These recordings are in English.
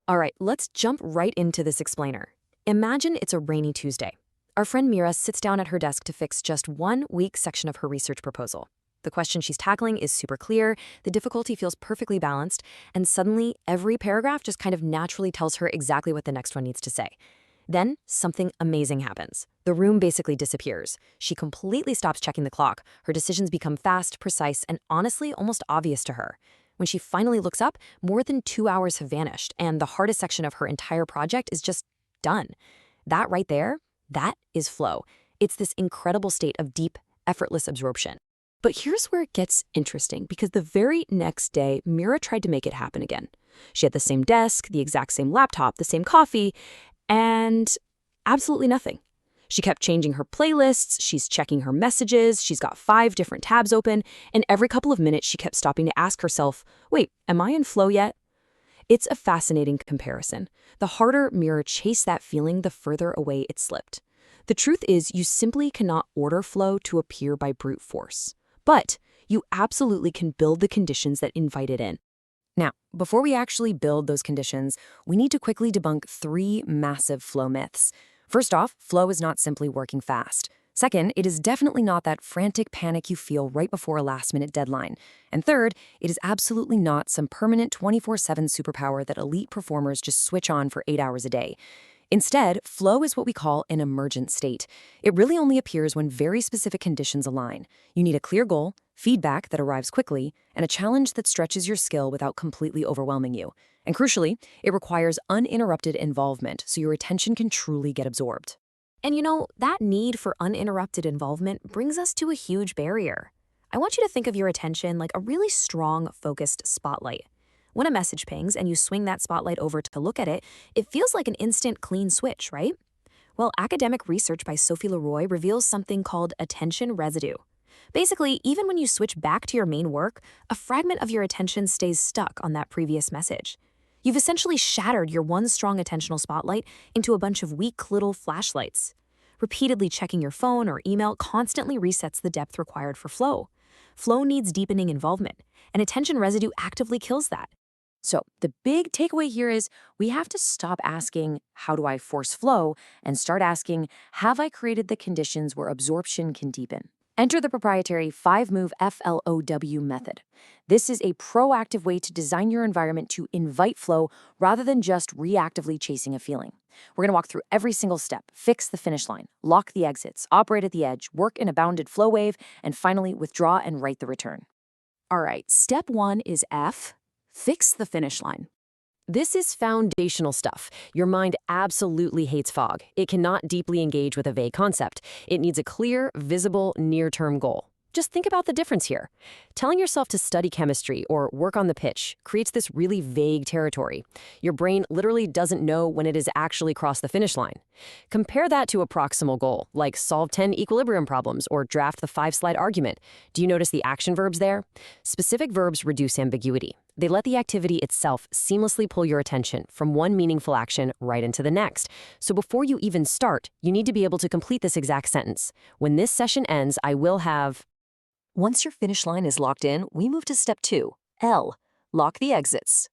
All right, let's jump right into this explainer. Imagine it's a rainy Tuesday. Our friend Mira sits down at her desk to fix just one weak section of her research proposal. The question she's tackling is super clear, the difficulty feels perfectly balanced, and suddenly every paragraph just kind of naturally tells her exactly what the next one needs to say. Then something amazing happens. The room basically disappears. She completely stops checking the clock. Her decisions become fast, precise, and honestly almost obvious to her. When she finally looks up, more than 2 hours have vanished, and the hardest section of her entire project is just done. That right there, that is flow. It's this incredible state of deep, effortless absorption. But here's where it gets interesting, because the very next day, Mira tried to make it happen again. She had the same desk, the exact same laptop, the same coffee, and absolutely nothing. She kept changing her playlists, she's checking her messages, she's got 5 different tabs open, and every couple of minutes she kept stopping to ask herself, wait, am I in flow yet? It's a fascinating comparison. The harder Mira chased that feeling, the further away it slipped. The truth is, you simply cannot order flow to appear by brute force. But you absolutely can build the conditions that invite it in. Now, before we actually build those conditions, we need to quickly debunk 3 massive flow myths. First off, flow is not simply working fast. Second, it is definitely not that frantic panic you feel right before a last-minute deadline. And third, it is absolutely not some permanent 24/7 superpower that elite performers just switch on for 8 hours a day. Instead, flow is what we call an emergent state. It really only appears when very specific conditions align. You need a clear goal, feedback that arrives quickly, and a challenge that stretches your skill without completely overwhelming you. And crucially, it requires uninterrupted involvement so your attention can truly get absorbed. And that need for uninterrupted involvement brings us to a huge barrier. I want you to think of your attention like a really strong, focused spotlight. When a message pings and you swing that spotlight over to look at it, it feels like an instant clean switch, right? Well, academic research by Sophie Leroy reveals something called attention residue. Basically, even when you switch back to your main work, a fragment of your attention stays stuck on that previous message. You've essentially shattered your one strong attentional spotlight into a bunch of weak little flashlights. Repeatedly checking your phone or email constantly resets the depth required for flow. Flow needs deepening involvement, and attention residue actively kills that. So the big takeaway here is we have to stop asking, how do I force flow, and start asking, have I created the conditions where absorption can deepen? Enter the proprietary 5-move FLOW method. This is a proactive way to design your environment to invite flow rather than just reactively chasing a feeling. We're going to walk through every single step, fix the finish line, lock the exits, operate at the edge, work in a bounded flow wave, and finally withdraw and write the return. All right, step 1 is F. Fix the finish line. This is foundational stuff. Your mind absolutely hates fog. It cannot deeply engage with a vague concept. It needs a clear, visible, near-term goal. Just think about the difference here. Telling yourself to study chemistry or work on the pitch creates this really vague territory. Your brain literally doesn't know when it has actually crossed the finish line. Compare that to a proximal goal, like solve 10 equilibrium problems or draft the 5-slide argument. Do you notice the action verbs there? Specific verbs reduce ambiguity. They let the activity itself seamlessly pull your attention from one meaningful action right into the next. So before you even start, you need to be able to complete this exact sentence. When this session ends, I will have... Once your finish line is locked in, we move to step 2, L, lock the exits.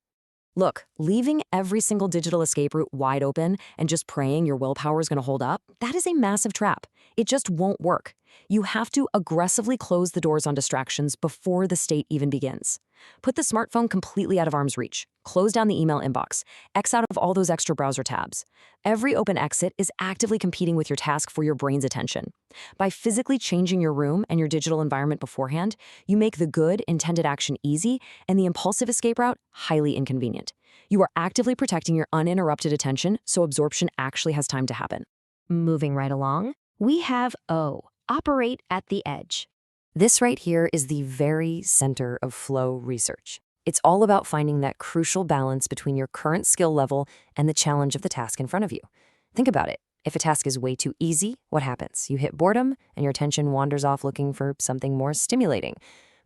Look, leaving every single digital escape route wide open and just praying your willpower is going to hold up, that is a massive trap. It just won't work. You have to aggressively close the doors on distractions before the state even begins. Put the smartphone completely out of arm's reach. Close down the email inbox. X out of all those extra browser tabs. Every open exit is actively competing with your task for your brain's attention. By physically changing your room and your digital environment beforehand, you make the good, intended action easy and the impulsive escape route highly inconvenient. You are actively protecting your uninterrupted attention so absorption actually has time to happen. Moving right along, we have O, operate at the edge. This right here is the very center of flow research. It's all about finding that crucial balance between your current skill level and the challenge of the task in front of you. Think about it. If a task is way too easy, what happens? You hit boredom and your attention wanders off looking for something more stimulating.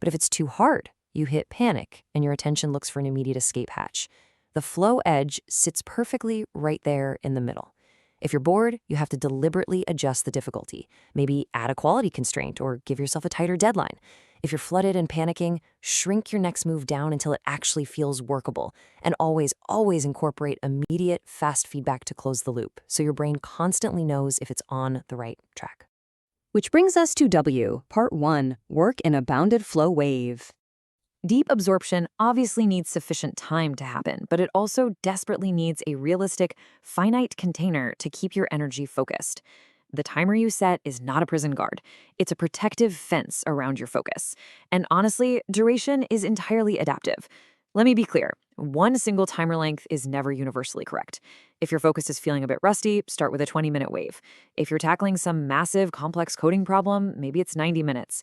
But if it's too hard, you hit panic and your attention looks for an immediate escape hatch. The flow edge sits perfectly right there in the middle. If you're bored, you have to deliberately adjust the difficulty, maybe add a quality constraint or give yourself a tighter deadline. If you're flooded and panicking, shrink your next move down until it actually feels workable. And always incorporate immediate, fast feedback to close the loop, so your brain constantly knows if it's on the right track. Which brings us to W, Part 1, Work in a Bounded Flow Wave. Deep absorption obviously needs sufficient time to happen, but it also desperately needs a realistic, finite container to keep your energy focused. The timer you set is not a prison guard. It's a protective fence around your focus. And honestly, duration is entirely adaptive. Let me be clear. One single timer length is never universally correct. If your focus is feeling a bit rusty, start with a 20-minute wave. If you're tackling some massive, complex coding problem, maybe it's 90 minutes.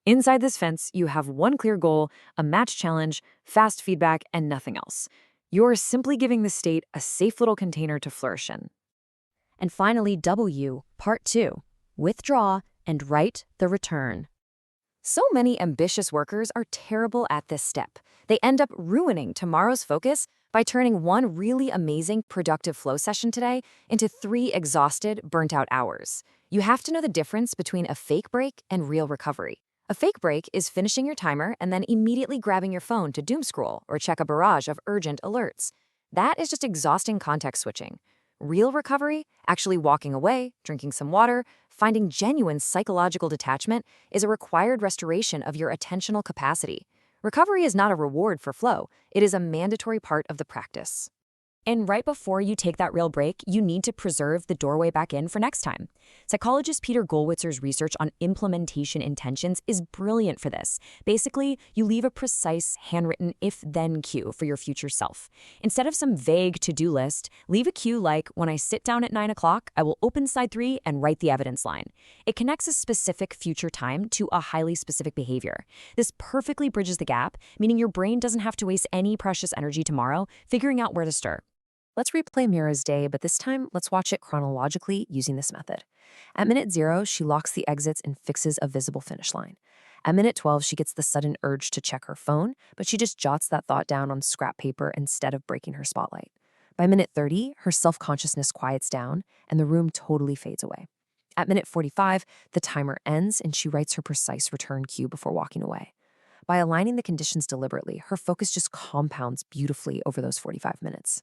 Inside this fence, you have one clear goal, a match challenge, fast feedback, and nothing else. You're simply giving the state a safe little container to flourish in. And finally, W, Part 2, Withdraw and Write the Return. So many ambitious workers are terrible at this step. They end up ruining tomorrow's focus by turning one really amazing, productive flow session today into 3 exhausted, burnt-out hours. You have to know the difference between a fake break and real recovery. A fake break is finishing your timer and then immediately grabbing your phone to doom scroll or check a barrage of urgent alerts. That is just exhausting context switching. Real recovery, actually walking away, drinking some water, finding genuine psychological detachment, is a required restoration of your attentional capacity. Recovery is not a reward for flow. It is a mandatory part of the practice. And right before you take that real break, you need to preserve the doorway back in for next time. Psychologist Peter Gollwitzer's research on implementation intentions is brilliant for this. Basically, you leave a precise, handwritten if-then cue for your future self. Instead of some vague to-do list, leave a cue like, when I sit down at 9 o'clock, I will open slide 3 and write the evidence line. It connects a specific future time to a highly specific behavior. This perfectly bridges the gap, meaning your brain doesn't have to waste any precious energy tomorrow figuring out where to start. Let's replay Mira's day, but this time, let's watch it chronologically using this method. At minute 0, she locks the exits and fixes a visible finish line. At minute 12, she gets the sudden urge to check her phone, but she just jots that thought down on scrap paper instead of breaking her spotlight. By minute 30, her self-consciousness quiets down, and the room totally fades away. At minute 45, the timer ends, and she writes her precise return cue before walking away. By aligning the conditions deliberately, her focus just compounds beautifully over those 45 minutes.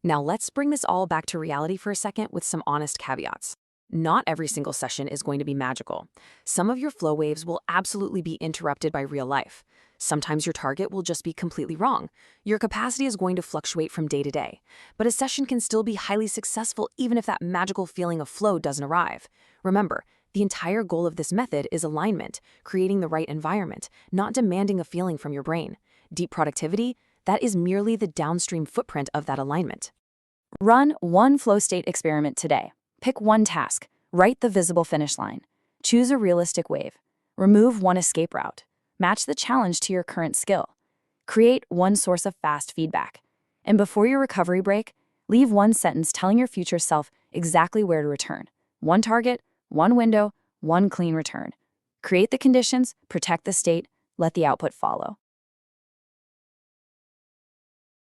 Now let's bring this all back to reality for a second with some honest caveats. Not every single session is going to be magical. Some of your flow waves will absolutely be interrupted by real life. Sometimes your target will just be completely wrong. Your capacity is going to fluctuate from day to day. But a session can still be highly successful even if that magical feeling of flow doesn't arrive. Remember, the entire goal of this method is alignment, creating the right environment, not demanding a feeling from your brain. Deep productivity, that is merely the downstream footprint of that alignment. Run one flow state experiment today. Pick one task. Write the visible finish line. Choose a realistic wave. Remove one escape route. Match the challenge to your current skill. Create one source of fast feedback. And before your recovery break, leave one sentence telling your future self exactly where to return. One target, one window, one clean return. Create the conditions, protect the state, let the output follow.